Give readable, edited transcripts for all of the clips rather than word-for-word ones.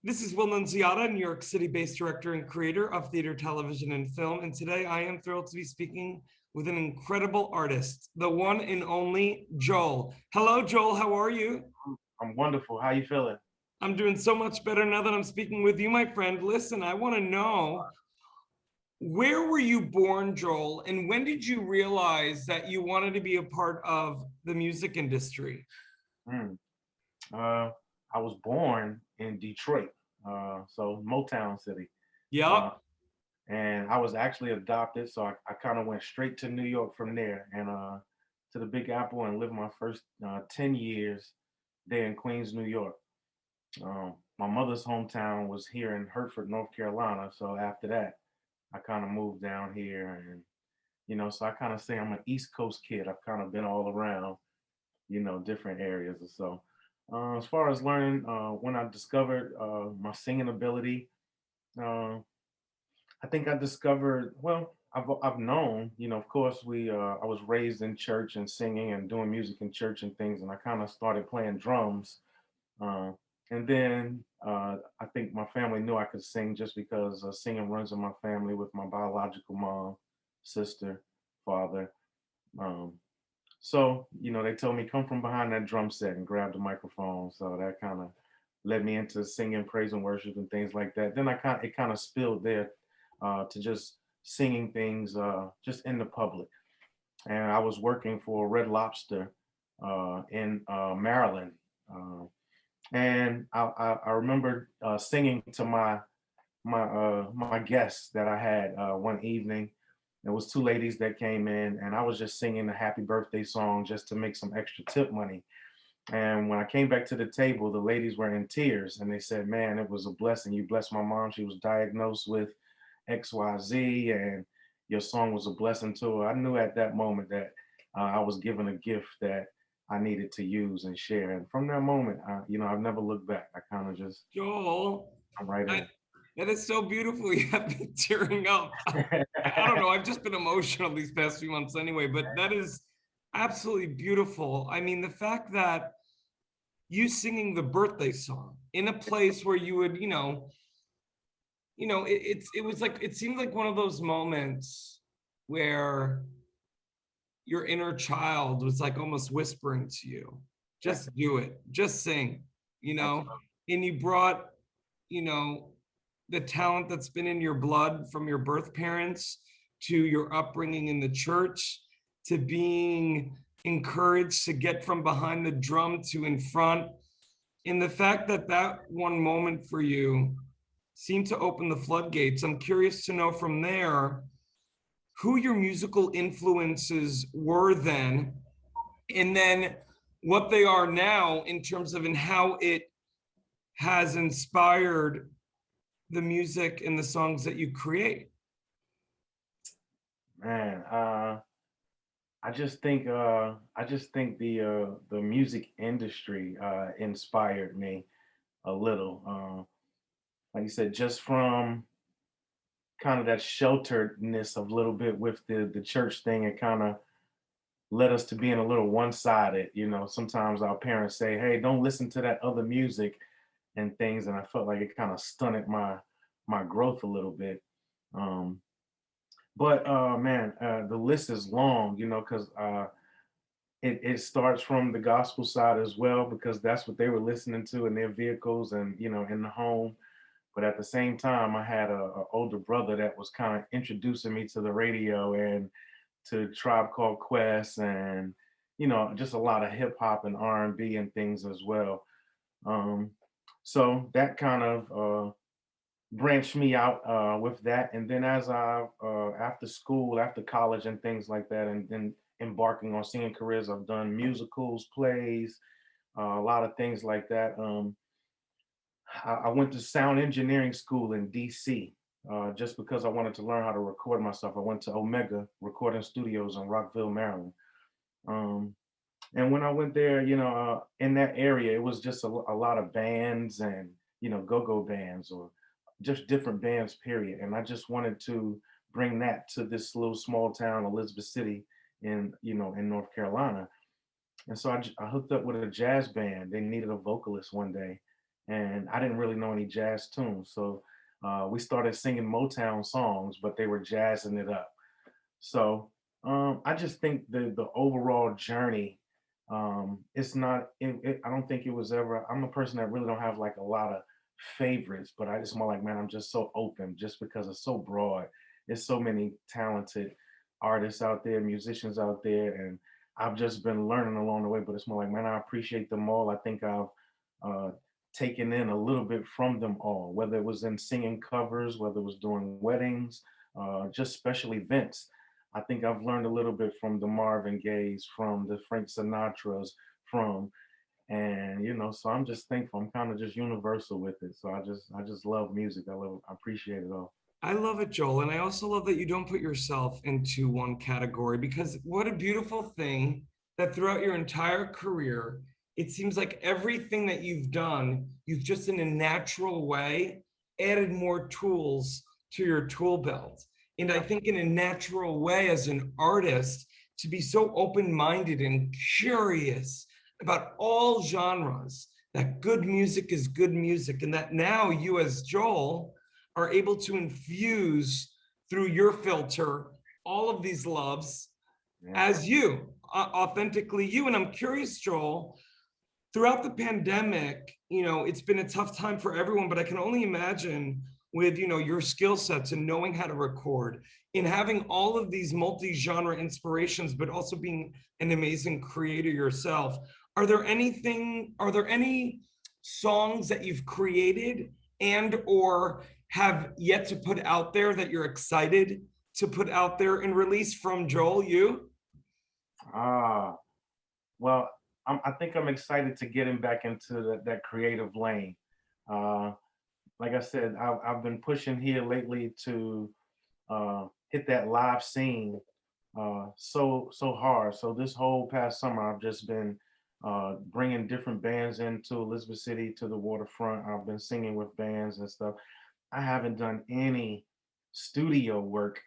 This is Will Nunziata, New York City-based director and creator of theater, television, and film. And today I am thrilled to be speaking with an incredible artist, the one and only Joel. Hello, Joel. How are you? I'm wonderful. How you feeling? I'm doing so much better now that I'm speaking with you, my friend. Listen, I want to know, where were you born, Joel? And when did you realize that you wanted to be a part of the music industry? Mm. Uh, I was born in Detroit, so Motown City, uh, Yep. and I was actually adopted. So I kind of went straight to New York from there, and to the Big Apple, and lived my first 10 years there in Queens, New York. My mother's hometown was here in Hertford, North Carolina. So after that, I kind of moved down here, and so I kind of say I'm an East Coast kid. I've kind of been all around, different areas or so. As far as learning, when I discovered my singing ability, uh, I think I discovered, well, I've known, of course, I was raised in church and singing and doing music in church and things, and I kind of started playing drums. Uh, and then I think my family knew I could sing just because singing runs in my family with my biological mom, sister, father. Um, So, they told me come from behind that drum set and grab the microphone. So that kind of led me into singing praise and worship and things like that. Then it kind of spilled there to just singing things just in the public. And I was working for Red Lobster in Maryland. Uh, and I remember singing to my guests that I had one evening. There was two ladies that came in, and I was just singing the happy birthday song just to make some extra tip money. And when I came back to the table, the ladies were in tears, and they said, "Man, it was a blessing. You blessed my mom. She was diagnosed with XYZ, and your song was a blessing to her." I knew at that moment that I was given a gift that I needed to use and share. And from that moment, I've never looked back. I kind of just Joel, I'm right I, in. that is so beautiful. You have me tearing up. I don't know. I've just been emotional these past few months anyway, but that is absolutely beautiful. I mean, the fact that you singing the birthday song in a place where you would, it was like it seemed like one of those moments where your inner child was like almost whispering to you, Yeah, just do it, just sing, you know, absolutely. and you brought, you know, the talent that's been in your blood from your birth parents to your upbringing in the church to being encouraged to get from behind the drum to in front. And the fact that that one moment for you seemed to open the floodgates, I'm curious to know from there who your musical influences were then, and then what they are now in terms of and how it has inspired the music and the songs that you create. Man, I just think the music industry inspired me a little. Like you said, just from kind of that shelteredness of a little bit with the church thing, it kind of led us to being a little one-sided. Sometimes our parents say, "Hey, don't listen to that other music," and things, and I felt like it kind of stunted my growth a little bit. Um, but man, the list is long, because it starts from the gospel side as well, because that's what they were listening to in their vehicles and in the home. But at the same time, I had a older brother that was kind of introducing me to the radio and to Tribe Called Quest, and just a lot of hip hop and R&B and B and things as well. Um, so that kind of branched me out with that. And then as I after school, after college, and things like that, and then embarking on singing careers, I've done musicals, plays, a lot of things like that. I went to sound engineering school in DC just because I wanted to learn how to record myself. I went to Omega Recording Studios in Rockville, Maryland. Um, and when I went there, in that area, it was just a lot of bands and, go-go bands or just different bands, period. And I just wanted to bring that to this little small town, Elizabeth City, in North Carolina. And so I hooked up with a jazz band. They needed a vocalist one day. and I didn't really know any jazz tunes. So we started singing Motown songs, but they were jazzing it up. So I just think the overall journey, it's not. I don't think it was ever. I'm a person that really don't have like a lot of favorites, but I just more like, man, I'm just so open, just because it's so broad. There's so many talented artists out there, musicians out there, and I've just been learning along the way. But it's more like, man, I appreciate them all. I think I've uh, taken in a little bit from them all, whether it was in singing covers, whether it was doing weddings, just special events. I think I've learned a little bit from the Marvin Gayes, from the Frank Sinatras, from and so I'm just thankful. I'm kind of just universal with it. So I just love music. I appreciate it all. I love it, Joel. And I also love that you don't put yourself into one category because what a beautiful thing that throughout your entire career, it seems like everything that you've done, you've just in a natural way added more tools to your tool belt. And I think in a natural way, as an artist, to be so open minded and curious about all genres, that good music is good music, and that now you, as Joel, are able to infuse through your filter all of these loves Yeah. as you, authentically you. And I'm curious, Joel, throughout the pandemic, it's been a tough time for everyone, but I can only imagine with, your skill sets and knowing how to record in having all of these multi-genre inspirations, but also being an amazing creator yourself. Are there any songs that you've created and or have yet to put out there that you're excited to put out there and release from Joel, you? Ah, well, I think I'm excited to get him back into that creative lane. Uh, like I said, I've been pushing here lately to hit that live scene so hard. So this whole past summer, I've just been bringing different bands into Elizabeth City to the waterfront. I've been singing with bands and stuff. I haven't done any studio work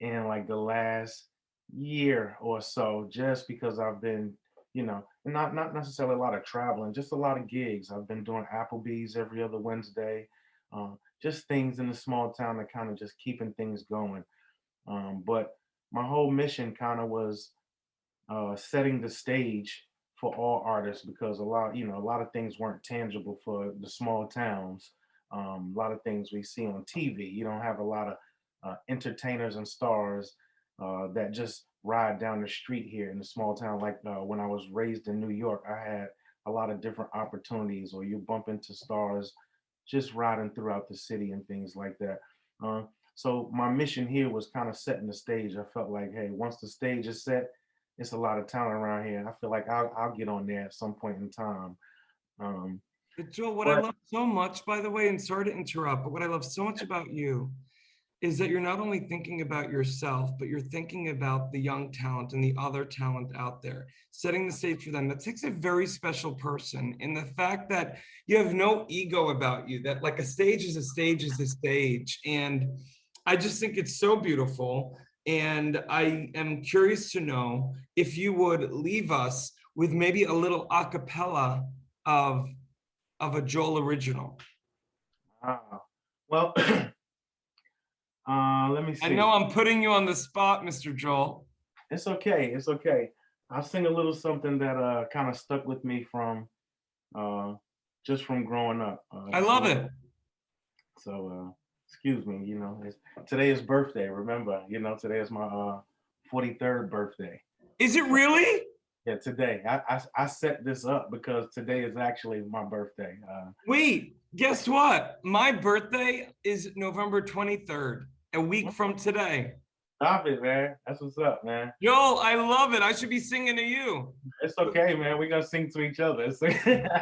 in like the last year or so, just because I've been, not necessarily a lot of traveling, just a lot of gigs. I've been doing Applebee's every other Wednesday, just things in the small town that kind of just keeping things going. But my whole mission kind of was setting the stage for all artists, because a lot of things weren't tangible for the small towns. A lot of things we see on TV, you don't have a lot of entertainers and stars that just ride down the street here in the small town. Like when I was raised in New York, I had a lot of different opportunities, or you bump into stars just riding throughout the city and things like that. Uh, so my mission here was kind of setting the stage. I felt like, hey, once the stage is set, it's a lot of talent around here. I feel like I'll get on there at some point in time. Um, But Joel, what I but love so much, by the way, and sorry to interrupt, but what I love so much about you is that you're not only thinking about yourself, but you're thinking about the young talent and the other talent out there, setting the stage for them. That takes a very special person. And the fact that you have no ego about you, that like a stage is a stage is a stage. And I just think it's so beautiful. And I am curious to know if you would leave us with maybe a little a cappella of a Joel original. uh, well, let me I see. know I'm putting you on the spot, Mr. Joel. It's okay. It's okay. I'll sing a little something that kind of stuck with me from uh, just from growing up. I love it. Excuse me. Today is birthday. Remember, today is my 43rd birthday. Is it really? Yeah, today. I set this up because today is actually my birthday. Wait, guess what? My birthday is November 23rd, a week from today. Stop it, man. That's what's up, man. Joel, I love it. I should be singing to you. It's okay, man. We're gonna sing to each other. Happy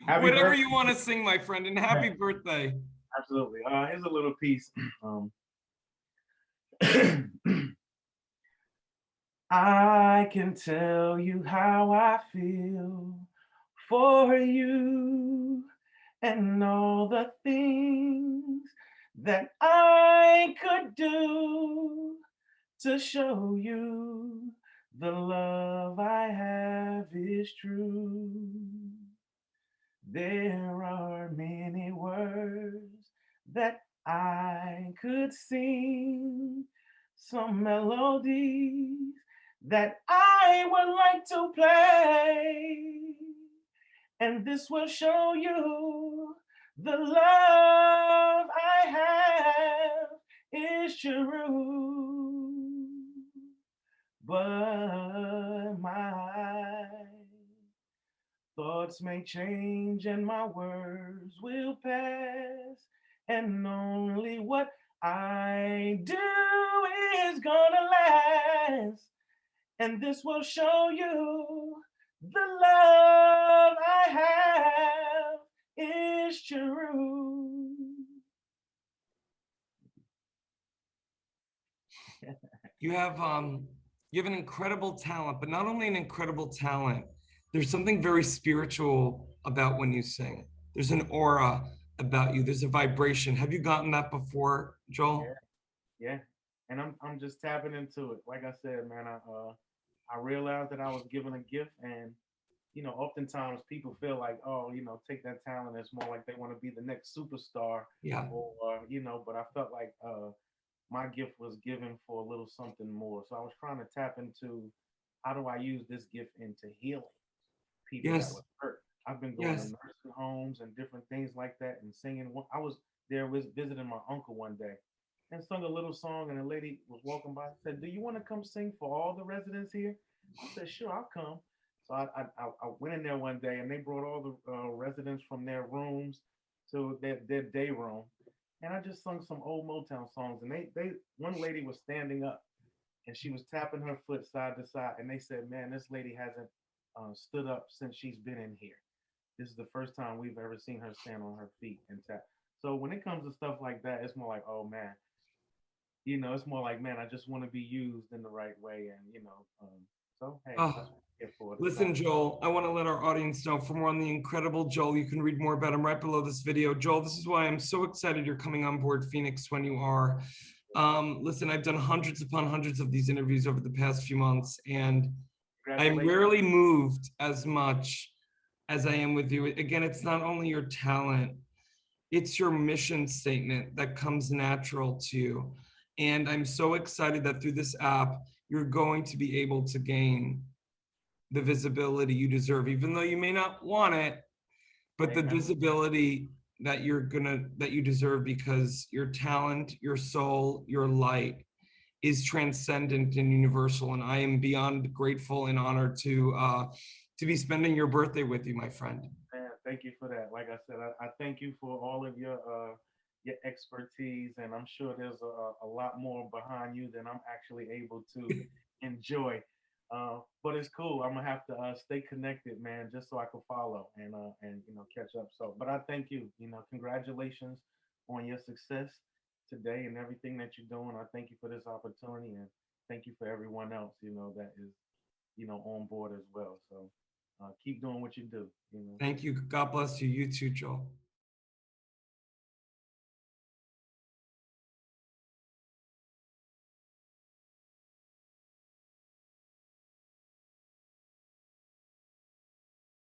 Whatever birthday. you want to sing, my friend, and happy birthday. Absolutely. Here's a little piece. I can tell you how I feel for you, and all the things that I could do to show you the love I have is true. There are many words that I could sing, some melodies that I would like to play, and this will show you the love I have is true. But my thoughts may change and my words will pass, and only what I do is gonna last. And this will show you the love I have is true. You have an incredible talent, but not only an incredible talent, there's something very spiritual about when you sing. There's an aura about you. There's a vibration. Have you gotten that before, Yeah, Joel? yeah. And I'm just tapping into it. Like I said, man, I realized that I was given a gift, and oftentimes people feel like, oh, take that talent. It's more like they want to be the next superstar, Yeah. or but I felt like my gift was given for a little something more. So I was trying to tap into how do I use this gift into healing people that Yes. were hurt. I've been going to Yes. nursing homes and different things like that and singing. I was there was visiting my uncle one day and sung a little song, and a lady was walking by and said, "Do you want to come sing for all the residents here?" I said, "Sure, I'll come." So I went in there one day, and they brought all the residents from their rooms to their day room, and I just sung some old Motown songs. And they one lady was standing up, and she was tapping her foot side to side, and they said, "Man, this lady hasn't stood up since she's been in here. This is the first time we've ever seen her stand on her feet and tap." So when it comes to stuff like that, it's more like, oh man, it's more like, man, I just want to be used in the right way, and so hey, Oh, that's what I'm here for. This listen, Joel, I want to let our audience know for more on the incredible Joel. You can read more about him right below this video. Joel, this is why I'm so excited you're coming on board FENIX when you are. Listen, I've done hundreds upon hundreds of these interviews over the past few months, and I'm Congratulations. rarely moved as much as I am with you. Again, it's not only your talent, it's your mission statement that comes natural to you. And I'm so excited that through this app, you're going to be able to gain the visibility you deserve, even though you may not want it, but the Amen. visibility that you deserve, because your talent, your soul, your light is transcendent and universal. And I am beyond grateful and honored to be spending your birthday with you, my friend. Man, thank you for that. Like I said, I thank you for all of your expertise, and I'm sure there's a lot more behind you than I'm actually able to enjoy. But it's cool. I'm gonna have to stay connected, man, just so I can follow and catch up. So, but I thank you. Congratulations on your success today and everything that you're doing. I thank you for this opportunity, and thank you for everyone else, that is on board as well. So keep doing what you do. Thank you. God bless you. You too, Joel.